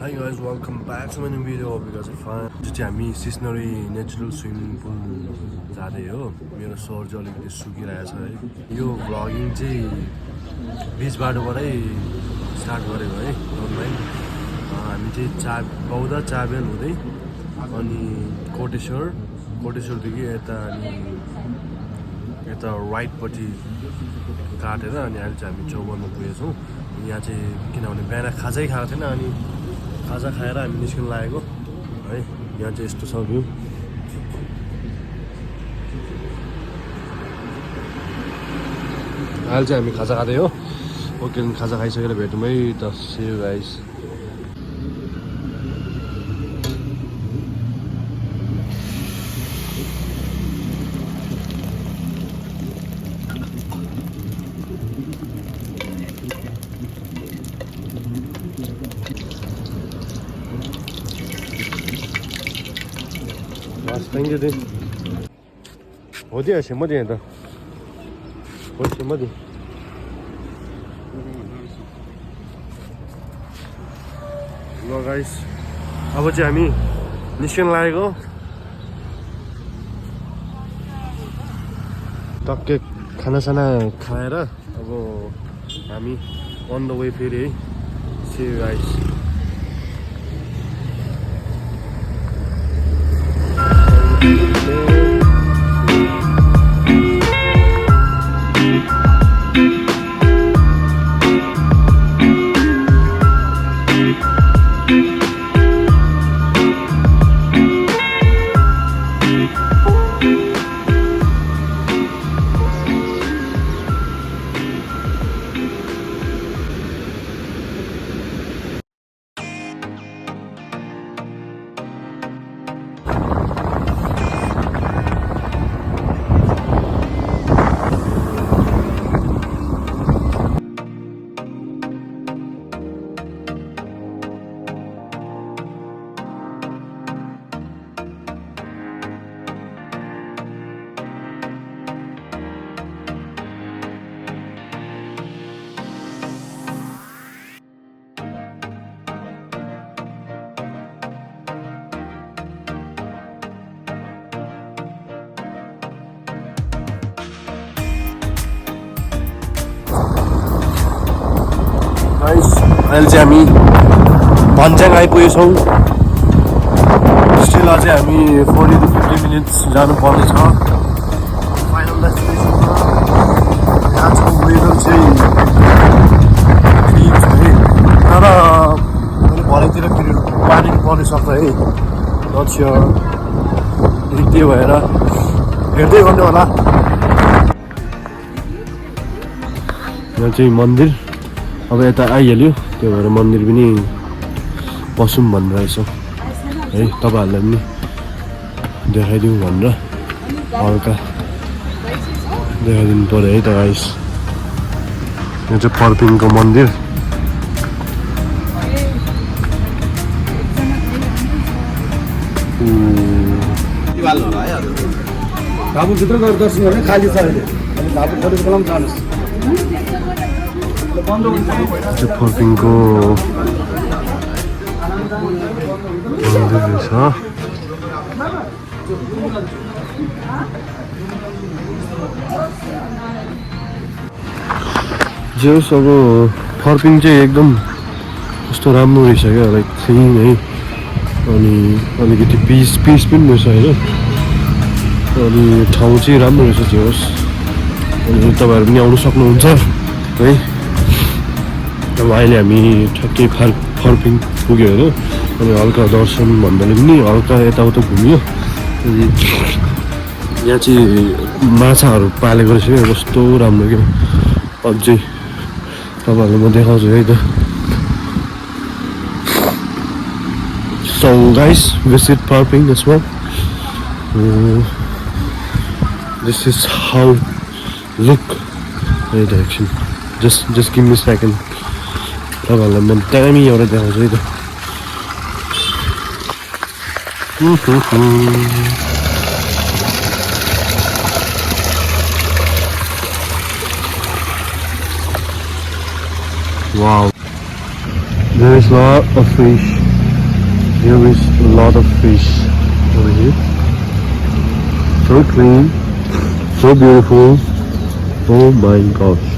Hi guys, welcome back to my new video of you guys are fine. Today हामी सिस्नरी natural swimming pool जाँदै हो मेरो sir चाहिँ अलिकति सुकिरहेछ है यो भ्लगिङ चाहिँ बीच बाटोबाटै स्टार्ट गरेको है अनलाइन हामी चाहिँ बौद्ध चाबेल हुँदै अनि कोटेश्वरदेखि यता अनि यता राइटपट्टि काटेर अनि अहिले चाहिँ हामी चौबनमा पुगेछौँ यहाँ चाहिँ किनभने बिहान खाजै खाएको थिएन अनि खाजा खाएर हामी निस्किन लागेको है यहाँ चाहिँ यस्तो छ भ्यू अहिले चाहिँ हामी खाजा खाँदै हो ओके खाजा खाइसकेर भेटौँ है त see you guys Thank you, dude. 어디야, 어디야, 어디? ल गाइस अब चाहिँ हामी निस्किन लागेको टक्कै खानासाना खाएर अब हामी अन द वे फेरि है सी यू गाइस अहिले चाहिँ हामी भन्ज्याङ आइपुगेछौँ स्टिल अझै हामी 40 to 50 मिनट्स जानुपर्नेछ फाइनल डेस्टिनेसनमा यहाँ छ वेदर चाहिँ ठिक छ है तर भरेतिर फेरि पानी पर्न सक्छ है नट स्योर त्यही भएर हेर्दै गर्नु होला यहाँ चाहिँ मन्दिर अब यता आइहाल्यो त्यो भएर मन्दिर पनि पसौँ भनिरहेछ है तपाईँहरूलाई पनि देखाइदिउँ भनेर हल्का देखाइदिनु पऱ्यो है त गाइस यो चाहिँ पर्पिङको मन्दिर बाबुभित्र गएर दर्शन गर्ने खाली छ अहिले बाबु खोलेको बेलामा जानुहोस् पर्पिङको मन्दिर रहेछ जे होस् अब पर्पिङ चाहिँ एकदम कस्तो राम्रो रहेछ क्या लाइक क्लिन है अनि अलिकति पिस पनि रहेछ होइन अनि ठाउँ चाहिँ राम्रो रहेछ जे होस् अनि तपाईँहरू पनि आउनु सक्नुहुन्छ है अब अहिले हामी ठ्याक्कै पर्पिङ पुग्यो होइन अनि हल्का दर्शन भन्दाले पनि हल्का यताउता घुम्यो अनि यहाँ चाहिँ माछाहरू पालेको रहेछ क्या कस्तो राम्रो क्या अझै तपाईँहरूलाई म देखाउँछु है त So guys, visit Parping as well. This is how look right direction. Just give me a second. तपाईँहरूलाई म दामी एउटा देखाउँछु है त Wow. There is a lot of fish. Here is a lot of fish over here. So clean, so beautiful. Oh my gosh.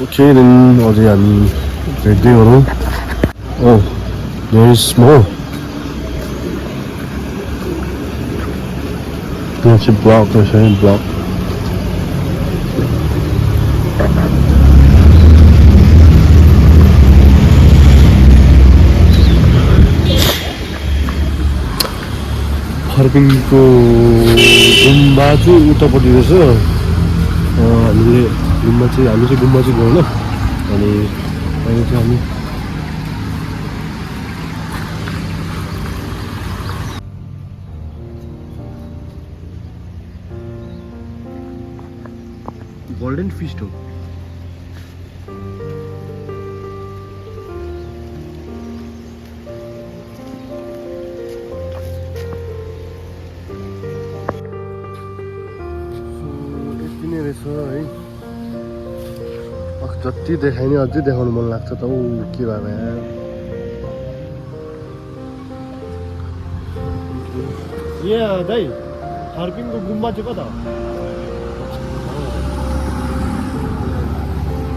Okay, then 어제 हामी भेट्दै गरौँ. Oh, there is more. यहाँ चाहिँ ब्लक रहेछ है, ब्लक. फर्पिङको गुम्बा चाहिँ उतापट्टि रहेछ. हामी चाहिँ गुम्बा चाहिँ गएन. अनि अहिले चाहिँ हामी गोल्डन फिस्ट हो. यति नै रहेछ है. जति देखाइ नि अझै देखाउनु मन लाग्छ त. के भएर यहाँ दाइ फर्पिङको गुम्बा चाहिँ कता हो?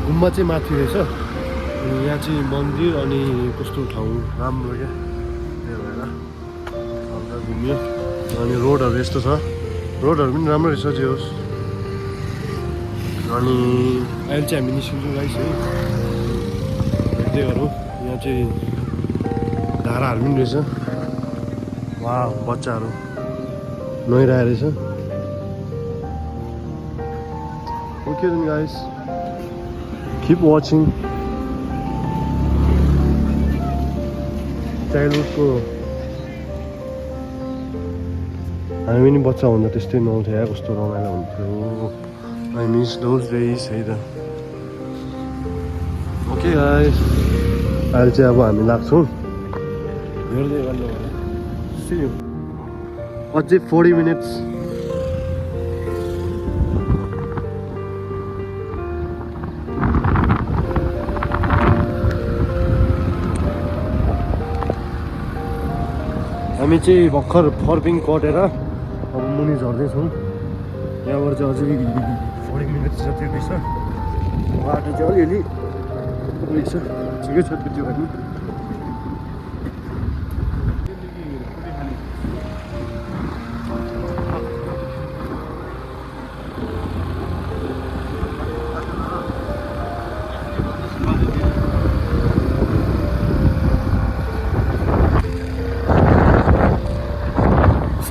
गुम्बा चाहिँ माथि रहेछ. यहाँ चाहिँ मन्दिर अनि कस्तो ठाउँ राम्रो क्या. त्यही भएर हल्का घुम्यो. अनि रोडहरू यस्तो छ. रोडहरू पनि राम्रो रहेछ जे होस्. अनि अहिले चाहिँ हामी निस्किन्छौँ गाइस है. हेर्दै गरौँ. यहाँ चाहिँ धाराहरू पनि रहेछ. वा बच्चाहरू नुहाइरहेको रहेछ. Okay then guys, keep watching. चाइल्डहुडको हामी पनि बच्चा हुँदा त्यस्तै नुहाउँथ्यो या कस्तो रमाइलो हुन्थ्यो. I miss those days है त. ओके गाइस, अहिले चाहिँ अब हामी लाग्छौँ. हेर्दै गर्नु होला. See you. अझै 40 minutes. हामी चाहिँ भर्खर फर्पिङ कटेर अब मुनि झर्दैछौँ. यहाँबाट चाहिँ अझै 40 minutes जति रहेछ. बाटो चाहिँ अलिअलि रहेछ. ठिकै छ त्यो पनि.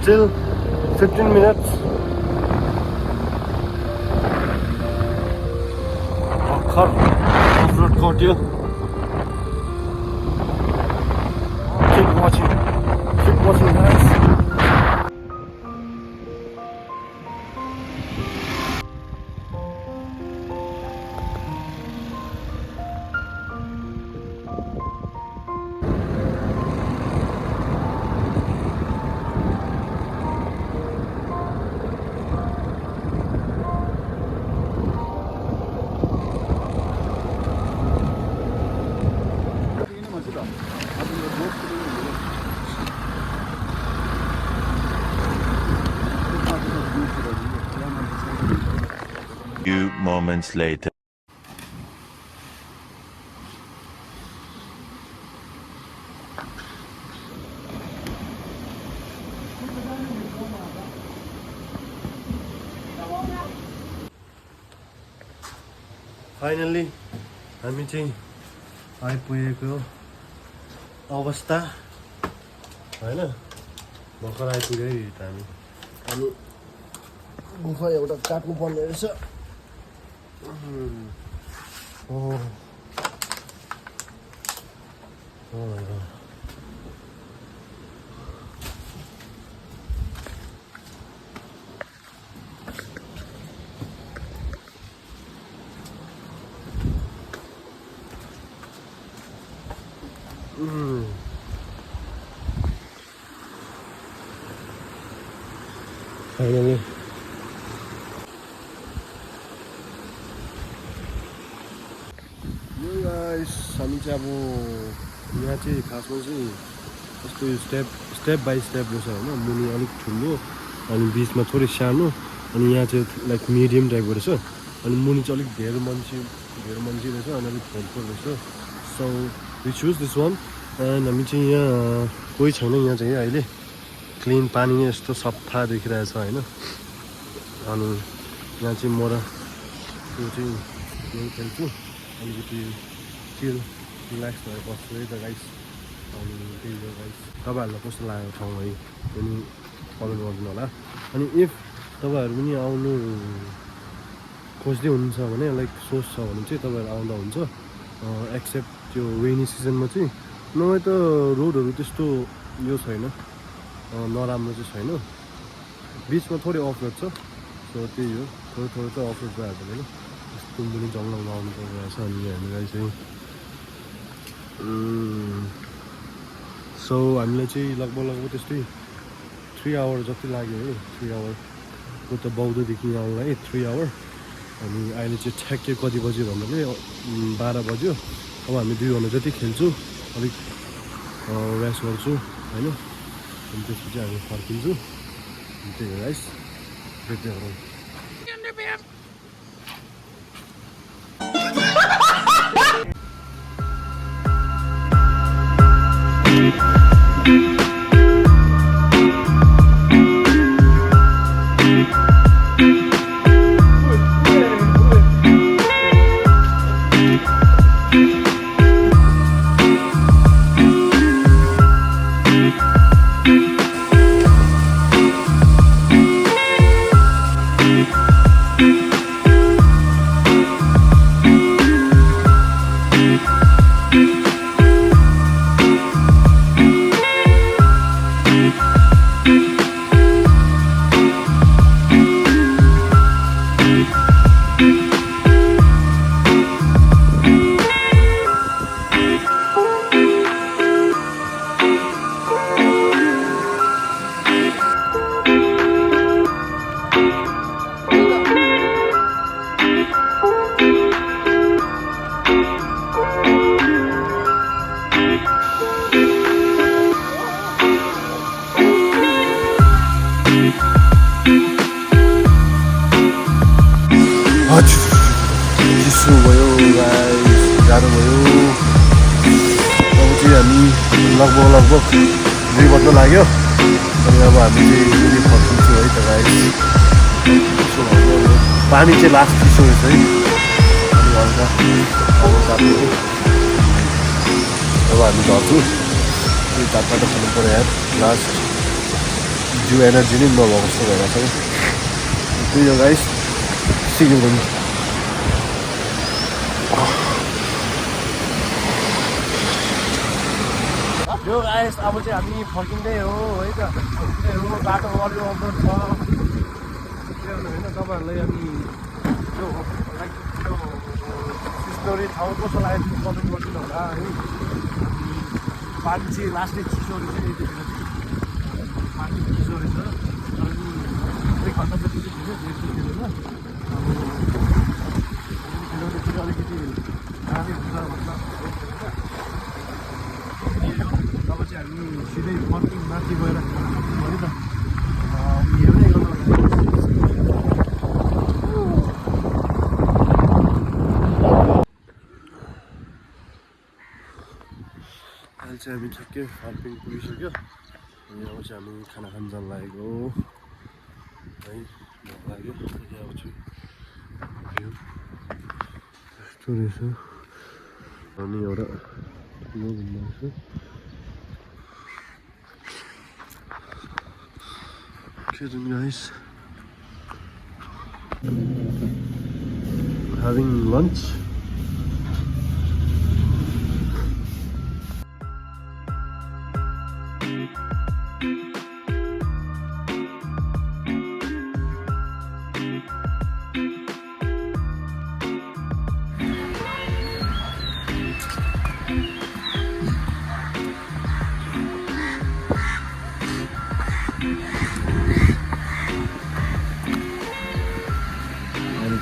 Still 15 minutes. Off-road कट्यो. Keep watching guys. Few moments later. Finally हामी चाहिँ आइपुगेको अवस्था हैन. भर्खर आइपुग्यो है हामी. अनि गुफा एउटा काट्नु पर्ने रहेछ. फाइनली यो गाइस हामी चाहिँ अब यहाँ चाहिँ खासमा चाहिँ यस्तो स्टेप बाई स्टेप रहेछ होइन मुनि अलिक ठुलो अनि बिचमा थोरै सानो अनि यहाँ चाहिँ लाइक मिडियम टाइपको रहेछ अनि मुनि चाहिँ अलिक धेरै मान्छे रहेछ अनि अलिक फोल्डफोल रहेछ so we choose this one and हामी चाहिँ यहाँ कोही छैन यहाँ चाहिँ अहिले क्लिन पानी नै यस्तो सफा देखिरहेछ होइन अनि यहाँ चाहिँ म र त्यो चाहिँ यही खेल्छु अलिकति चिल रिल्याक्स भएर बस्छु है त गाइस अनि त्यही हो गाइस तपाईँहरूलाई कस्तो लागेको ठाउँ है पनि कमेन्ट गरिदिनु होला अनि इफ तपाईँहरू पनि आउनु खोज्दै हुनुहुन्छ भने लाइक सोच छ भने चाहिँ तपाईँहरू आउँदा हुन्छ एक्सेप्ट त्यो रेनी सिजनमा चाहिँ नभए त रोडहरू त्यस्तो यो छैन नराम्रो चाहिँ छैन बिचमा थोरै अफ रोड छ सो त्यही हो थोरै त अफ रोड भइहाल्छ होइन यस्तो पनि जङ्गलमा आउनु परिरहेछ अनि हामीलाई चाहिँ सो हामीलाई चाहिँ लगभग त्यस्तै 3 आवर जति लाग्यो है 3 आवर उता बौद्धदेखि आउनलाई 3 आवर अनि अहिले चाहिँ ठ्याक्कै कति बज्यो भन्दाखेरि 12 बज्यो अब हामी 2 घन्टा जति खेल्छु अलिक रेस्ट गर्छु होइन अनि त्यसपछि हामी फर्किन्छु त्यही हो गाइस भेट्दै गरौँ चिसो भयो गाइस जाडो भयो अब चाहिँ हामी लगभग 2 बज्न लाग्यो अनि अब हामी चाहिँ मुनि फर्किन्छौँ है त गाइस पानी चाहिँ लास्ट चिसो रहेछ है अनि हल्का अब हामी झर्छु त्यो तापबाट खानु पऱ्यो यार लास्ट जिउ एनर्जी नै नभएको जस्तो भइरहेको छ त्यही हो गाइस सिक्किम यो गाइस अब चाहिँ हामी फर्किँदै हो है त फर्किँदै हो बाटो अलिक अवरोध छ होइन तपाईँहरूलाई अनि त्यो लाइक त्यो स्टोरी ठाउँ कस्तो लाग्यो कमेन्ट गरिदिनु होला है पानी चाहिँ लास्टै चिसो रहेछ यतिखेर चाहिँ पानी चिसो रहेछ अनि 1 घन्टा जति चाहिँ थियो त्यसमा अब अलिकति गाडी हुन्छ भन्दा अब चाहिँ हामी सिधै फर्किङ माथि गएर खाना है त हेर्दै गर्नु अहिले चाहिँ हामी ठिकै फर्किङ पुगिसक्यो अनि अब चाहिँ हामी खाना खान जान लागेको है भोक लाग्यो अब चाहिँ यस्तो रहेछ अनि एउटा यो घुम्दैछु guys having lunch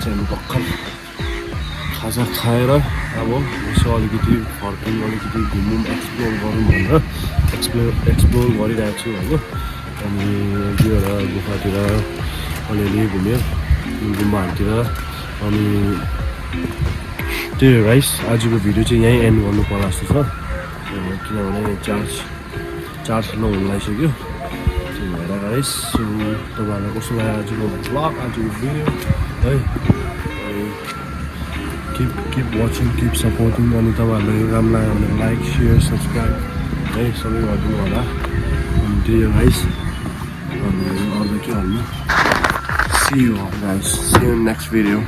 हामी भर्खर खाजा खाएर अब यसो अलिकति फर्किनु अलिकति घुमौँ एक्सप्लोर गरौँ भनेर एक्सप्लोर गरिरहेको छु होइन अनि एक दुईवटा गुफातिर अलिअलि घुम्यो गुम्बाहरूतिर अनि त्यही हो गाइस आजको भिडियो चाहिँ यहीँ एन्ड गर्नु पर्ला जस्तो छ किनभने चार्ज नहुन लागिसक्यो त्यही भएर गाइस तपाईँहरूलाई कस्तो लाग्यो आजको भ्लग आजको भिडियो है अनि किप वाचिङ किप सपोर्टिङ अनि तपाईँहरूलाई राम्रो लाग्यो भने लाइक सेयर सब्सक्राइब है सबै गरिदिनु होला अनि त्यही हो गाइस अनि अरू के भन्नु see you all guys see you in next video